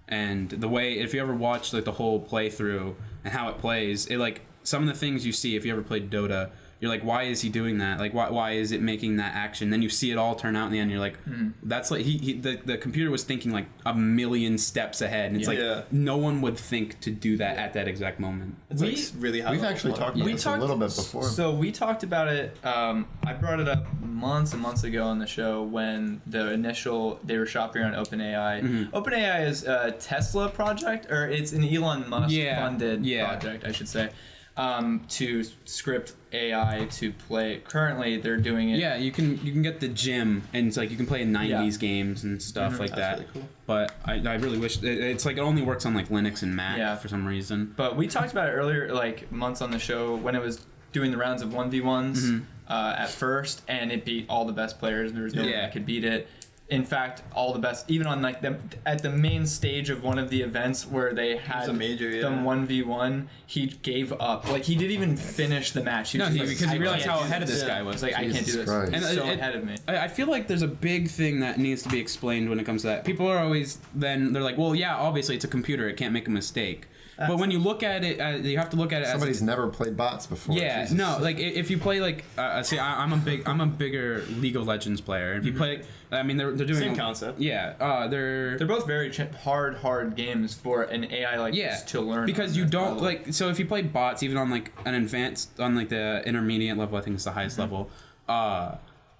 And the way, if you ever watch like the whole playthrough and how it plays, it like some of the things you see if you ever played Dota, you're like, why is he doing that? Like, why is it making that action? Then you see it all turn out in the end. You're like, that's like the computer was thinking like a million steps ahead, and it's like no one would think to do that at that exact moment. It's like really high. We've actually talked about this a little bit before. So we talked about it. I brought it up months and months ago on the show when they were shopping around OpenAI. OpenAI is a Tesla project, or it's an Elon Musk funded project, I should say. To script AI to play. Currently, they're doing it. Yeah, you can get the gym, and it's like you can play in 90s games and stuff like that. Really cool. But I really wish it's like it only works on like Linux and Mac for some reason. But we talked about it earlier, like months on the show when it was doing the rounds of 1v1s at first, and it beat all the best players. There was no one that could beat it. In fact, all the best, even on like at the main stage of one of the events where they had them 1v1, he gave up. Like he didn't even finish the match. Because he like, realized how ahead of this guy was. Like, I can't do this. Christ. And so ahead of me. I feel like there's a big thing that needs to be explained when it comes to that. People are always they're like, well, yeah, obviously it's a computer, it can't make a mistake. But when you look at it, you have to look at it Somebody's never played bots before. Yeah, Jesus. no, like if you play like, see, I'm a bigger League of Legends player. If you play, I mean, they're doing Same concept. Yeah, they're both very hard games for an AI like this to learn. Because you don't like, so if you play bots, even on like an advanced, on like the intermediate level, I think it's the highest level.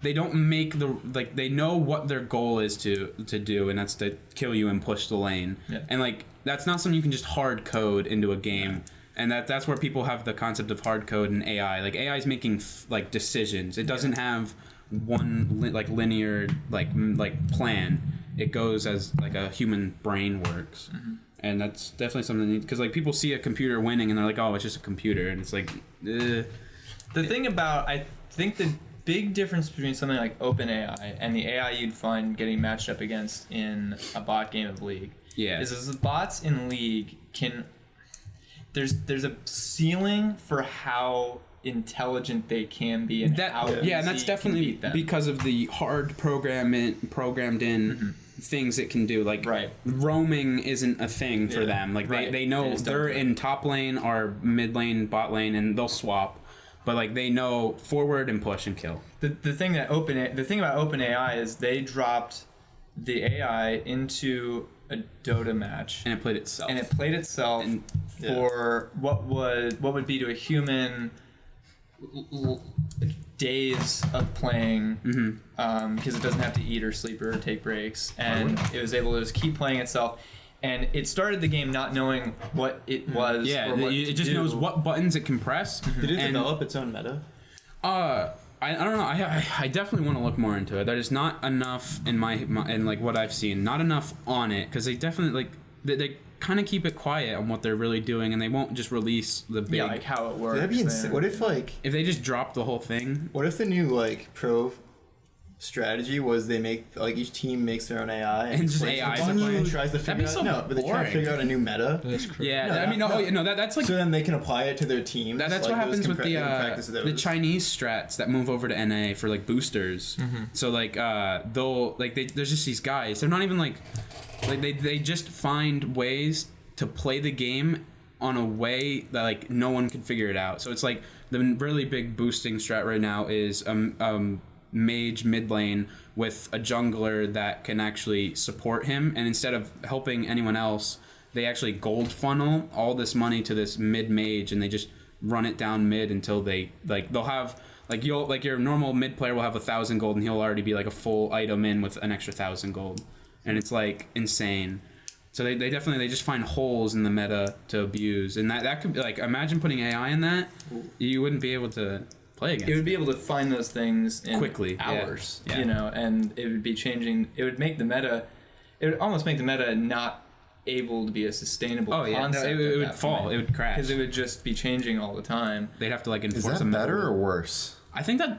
They don't make they know what their goal is to do, and that's to kill you and push the lane. And like that's not something you can just hard code into a game. And that's where people have the concept of hard code and AI. Like AI is making like decisions. It doesn't have one linear plan. It goes as like a human brain works. And that's definitely something because like people see a computer winning and they're like, oh, it's just a computer, and it's like the thing about, I think the big difference between something like OpenAI and the AI you'd find getting matched up against in a bot game of League is the bots in League can there's a ceiling for how intelligent they can be, and and that's definitely because of the hard programmed in things it can do. Like roaming isn't a thing for them. Like they know they're in top lane or mid lane, bot lane, and they'll swap. But like they know forward and push and kill. The thing about OpenAI is they dropped the AI into a Dota match, and it played itself. For what would be to a human days of playing, because it doesn't have to eat or sleep or take breaks, and it was able to just keep playing itself. and it started the game not knowing what it was. Yeah, or what it to just do. knows what buttons it can press. Did it and, develop its own meta? I don't know. I definitely want to look more into it. There's not enough in in like what I've seen. Not enough on it because they definitely they kind of keep it quiet on what they're really doing, and they won't just release the big. Yeah, like how it works. That'd be insane. there. What if like if they just drop the whole thing. What if the new like pro strategy was they make like each team makes their own AI And just plays AI the to bunch play? and tries to That'd figure be out so no, but they try to boring. figure out a new meta. Yeah, No, I mean, that's like So then they can apply it to their teams. that's like, what those happens with they can practice the those. Chinese strats that move over to NA for like boosters. So like they'll like there's just these guys. They're not even like they just find ways to play the game on a way that like no one can figure it out. So it's like the really big boosting strat right now is mage mid lane with a jungler that can actually support him, and instead of helping anyone else, they actually gold funnel all this money to this mid mage, and they just run it down mid until they'll have like your normal mid player will have 1,000 gold, and he'll already be like a full item in with an extra 1,000 gold, and it's like insane. So they definitely just find holes in the meta to abuse, and that could be like, imagine putting AI in that, you wouldn't be able to play against. It would be able to find those things in Quickly, hours, yeah. you know, and it would be changing. It would make the meta. It would almost make the meta not able to be a sustainable Oh yeah, concept. it would fall. It would crash because it would just be changing all the time. They'd have to like enforce Is that a meta better rule. or worse? I think that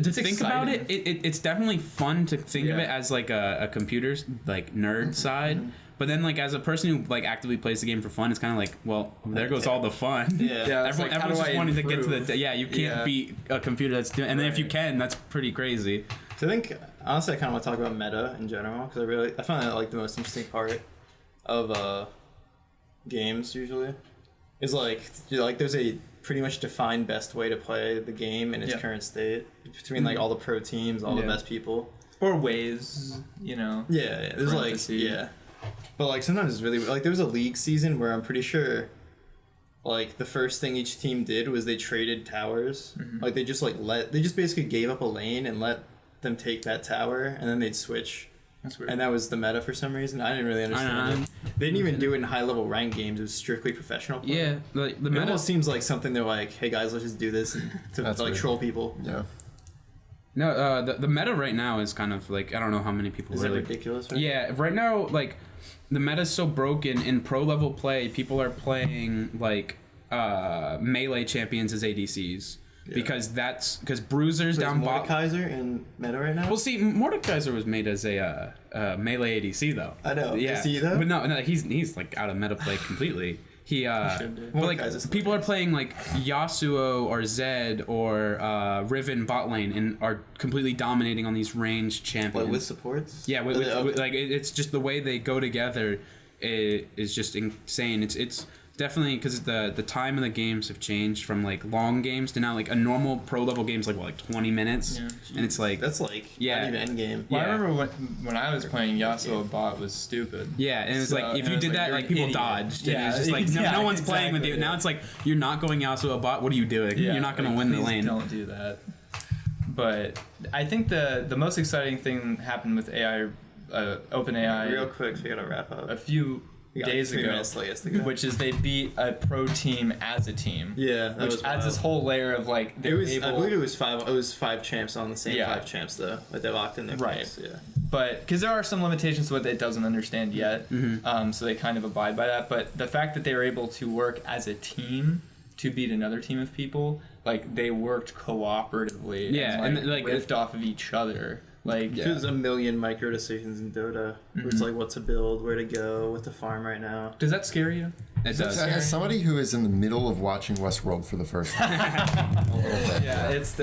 to think about it, it's definitely fun to think of Yeah. it as like a computer's like nerd side. But then, like, as a person who like actively plays the game for fun, it's kind of like, well, there goes all the fun. Yeah. It's like, how everyone's do just I wanting to get to improve? the you can't beat a computer that's doing. And then if you can, that's pretty crazy. So I think honestly, I kind of want to talk about meta in general because I find that like the most interesting part of games usually is like there's a pretty much defined best way to play the game in its current state between like all the pro teams, all the best people, Or ways, you know. Yeah, there's like Parentheses. but like sometimes it's really like there was a league season where I'm pretty sure like the first thing each team did was they traded towers. Like they just basically gave up a lane and let them take that tower, and then they'd switch. That's weird. And that was the meta for some reason. I didn't really understand it. They didn't even do it in high level ranked games. It was strictly professional play. Yeah, like the It meta. almost seems like something they're like, hey guys, let's just do this to That's like weird. troll people. Yeah. No, the meta right now is kind of like, I don't know how many people Is it really. ridiculous? Right? Yeah, right now, like, the meta's so broken. In pro level play, people are playing like melee champions as ADCs because bruisers So down is bot. Mordekaiser in meta right now? Well, see, Mordekaiser was made as a melee ADC though. I know. Yeah, Is he though? but no, he's like out of meta play completely. He should do. but like Mordekaiser's people are nice. playing like Yasuo or Zed or Riven bot lane and are completely dominating on these ranged champions. What, with supports? Yeah, with, Okay. with, like it's just the way they go together is just insane. It's definitely because the time of the games have changed from like long games to now like a normal pro level game's like 20 minutes, and it's like That's like Yeah. not even end game. Well, I Yeah. remember when I was playing Yasuo, bot was stupid. yeah, and it's So- like if and you it's did like, that, you're like an people idiot. dodged, Yeah, and it's just like no, yeah, no one's playing with you. exactly, Now yeah. it's like you're not going Yasuo bot. What are you doing? You're not going to win the please lane. Don't do that. But I think the most exciting thing happened with AI, OpenAI, Real quick, we gotta wrap up. a few We got days 3 ago, minutes till he has to go. which is they beat a pro team as a team. Yeah, that which was adds wild. this whole layer of like It they're was. able. I believe it was five. It was 5 champs on the same Yeah. 5 champs though. Like they locked in their Right. place. Yeah. But because there are some limitations to what it doesn't understand yet, so they kind of abide by that. But the fact that they were able to work as a team to beat another team of people, like they worked cooperatively, Yeah, and, and, like, riffed off of each other, like There's a million micro decisions in Dota. Where it's like what to build, where to go, what to farm right now. Does that scare you? It does. As somebody who is in the middle of watching Westworld for the first time, Yeah, that's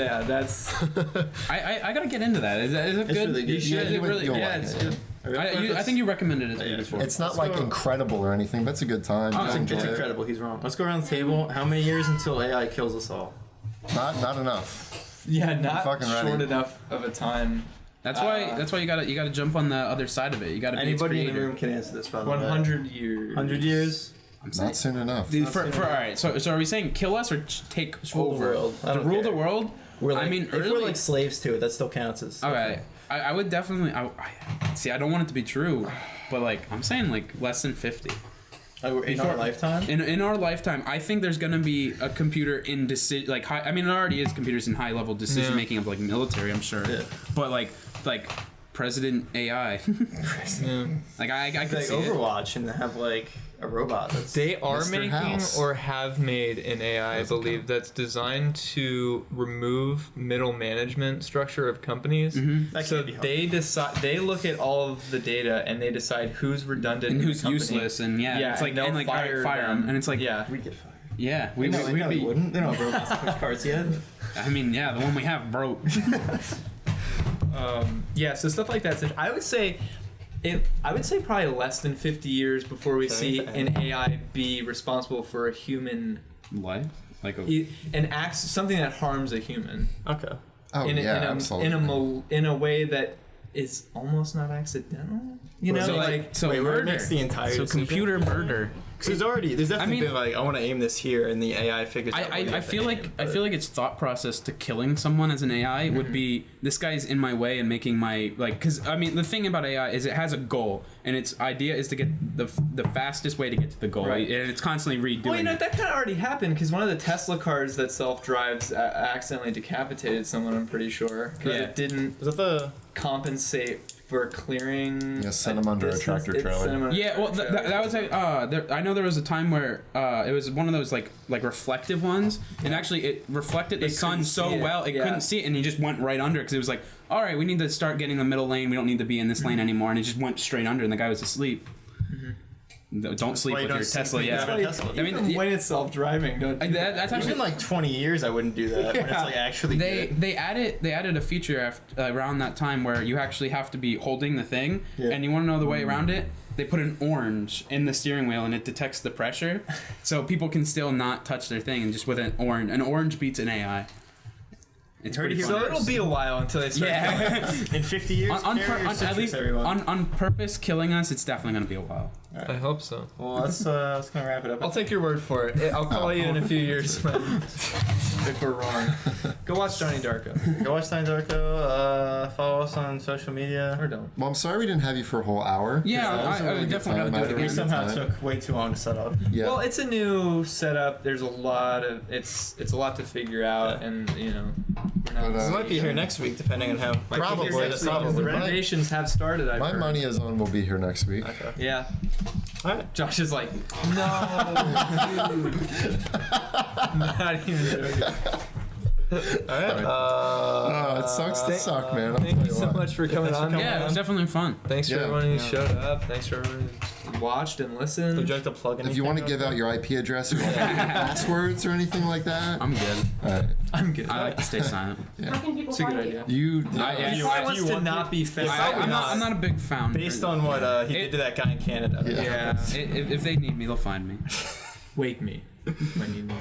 I gotta get into that. Is it It's good? really good. You should. Yeah, Is it you would- really? you'll Yeah, like it's it, good. I think you recommended it to me Yeah, before. it's not Let's like go. incredible or anything, but it's a good time. Oh, Just it's enjoy It's it. incredible. He's wrong. Let's go around the table. How many years until AI kills us all? Not enough. yeah, not fucking ready. short enough of a time. That's why you gotta jump on the other side of it. You gotta be Anybody in the creative. room can answer this. By the way. 100 years. 100 years. Not soon enough. Dude, for all right. So are we saying kill us or take Rule the over? world. I don't Rule care. the world. We're like, I mean, if early. we're like slaves to it, that still counts as. Okay. I would definitely. I see. I don't want it to be true, but like I'm saying, like less than 50. In our lifetime? In our lifetime, I think there's gonna be a computer in decision, like high. I mean, it already is computers in high level decision making of like military. I'm sure. Yeah. But like President AI. Yeah. Like I could Like see it. Overwatch and have like a robot that's They are Mr. making House. or have made an AI, I believe, that's designed to remove middle management structure of companies. That So can't be hard. they decide. They look at all of the data and they decide who's redundant and in who's the company. useless and it's like and they'll and like fire fire them. And it's like yeah. We'd get fired. yeah We we'd be. wouldn't. They don't have robots to push cards yet. I mean yeah, the one we have broke. Yeah, so stuff like that. So I would say probably less than 50 years before we see an AI be responsible for a human, Life like something that harms a human. Okay. Oh, absolutely. In a way that is almost not accidental. You know, so like so Wait, where it murder. makes the entire So decision? computer murder. Because there's definitely mean- been like, I want to aim this here, and the AI figures out. I feel like its thought process to killing someone as an AI would be this guy's in my way and making my because I mean the thing about AI is it has a goal and its idea is to get the fastest way to get to the goal, Right. and it's constantly redoing. well, you know it. that kind of already happened because one of the Tesla cars that self-drives accidentally decapitated someone. I'm pretty sure because it didn't Is that the? compensate for clearing. Yeah, sent him under a distance. tractor It trailer. sent him under a Yeah, well, tractor trailer. that was like I know there was a time where it was one of those like reflective ones, and actually it reflected the It sun couldn't so see it, well it yeah. couldn't see it, and he just went right under because it was like, all right, we need to start getting the middle lane. We don't need to be in this lane anymore, and it just went straight under, and the guy was asleep. Don't sleep why you with don't your sleep Tesla. with Yeah, your Tesla. I mean, Even when it's self-driving, don't. that's actually Even like 20 years, I wouldn't do that. When it's like actually good. they added a feature around that time where you actually have to be holding the thing, and you want to know the way around it. They put an orange in the steering wheel and it detects the pressure, so people can still not touch their thing, and just with an orange beats an AI. It's pretty So fun. it'll be a while until they start. Yeah. In 50 years, At least on purpose killing us, it's definitely gonna be a while. I hope so. Well, let's kind of wrap it up. I'll take your word for it. I'll call you in a few years if we're wrong. Go watch Johnny Darko. Go watch Johnny Darko. Follow us on social media. Or don't. Well, I'm sorry we didn't have you for a whole hour. Yeah, That was a I really would good definitely time. gotta do it I had a again. We really somehow good time. took way too long to set up. Yeah. Well, it's a new setup. There's a lot of it's a lot to figure out, and you know, we're not. But, We might be here next week, depending on how. Probably, The renovations have started. I've My heard. money is on. We'll be here next week. Okay. Yeah. All right. Josh is like, no, dude. Not even joking. All right. Oh, it sucks to suck, man. I'll Thank tell you so what. much for coming on. Yeah, it was definitely fun. Thanks for Yeah. everyone who showed up. Thanks for everyone who watched and listened. Would you like to plug anything? If you want to give out your IP address or like passwords or anything like that, I'm good. all right. I'm good. I like to stay silent. How can people It's a find good you? idea. You. If he wants to not be famous. I'm not a big fan. Based on what he did to that guy in Canada. Yeah. Yeah. If they need me, they'll find me. Wake me when you need me.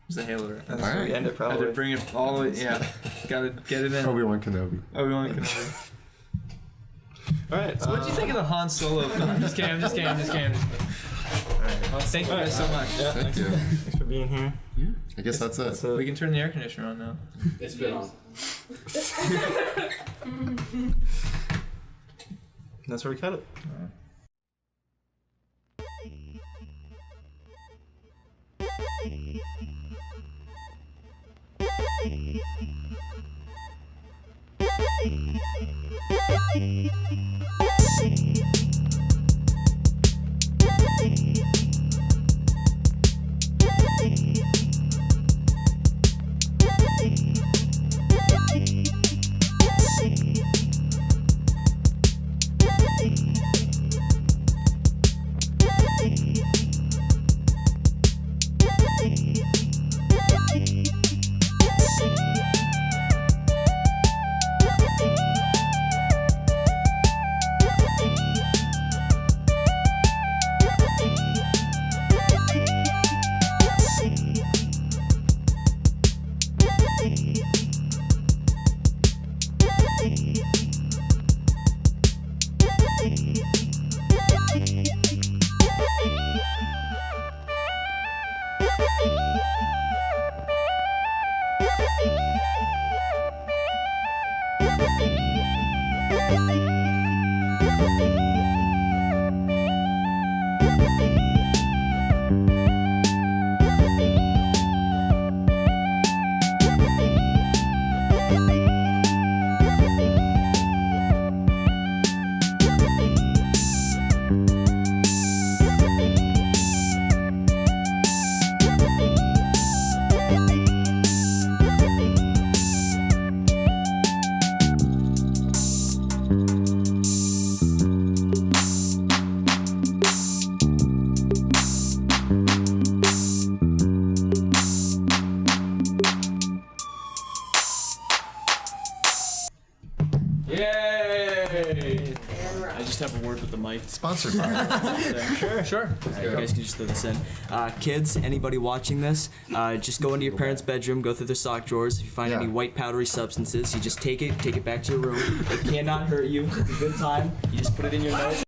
There's a halo. That's All where we right. end it Had probably. to bring it all the way. Yeah. Gotta get it in. Obi-Wan Kenobi. Obi-Wan Kenobi. All right. So what do you think of the Han Solo film? I'm just kidding. I'm just kidding. I'm just kidding. Well, thank you guys so much. Yeah, Thank you. Thanks for being here. I guess that's it. So, We can turn the air conditioner on now. It's been on. that's where we cut it. the mic. Sponsored by. Sure. Alright, you guys can just throw this in. Kids, anybody watching this, just go into your parents' bedroom, go through their sock drawers. If you find any white powdery substances, you just take it back to your room. It cannot hurt you. It's a good time. You just put it in your nose.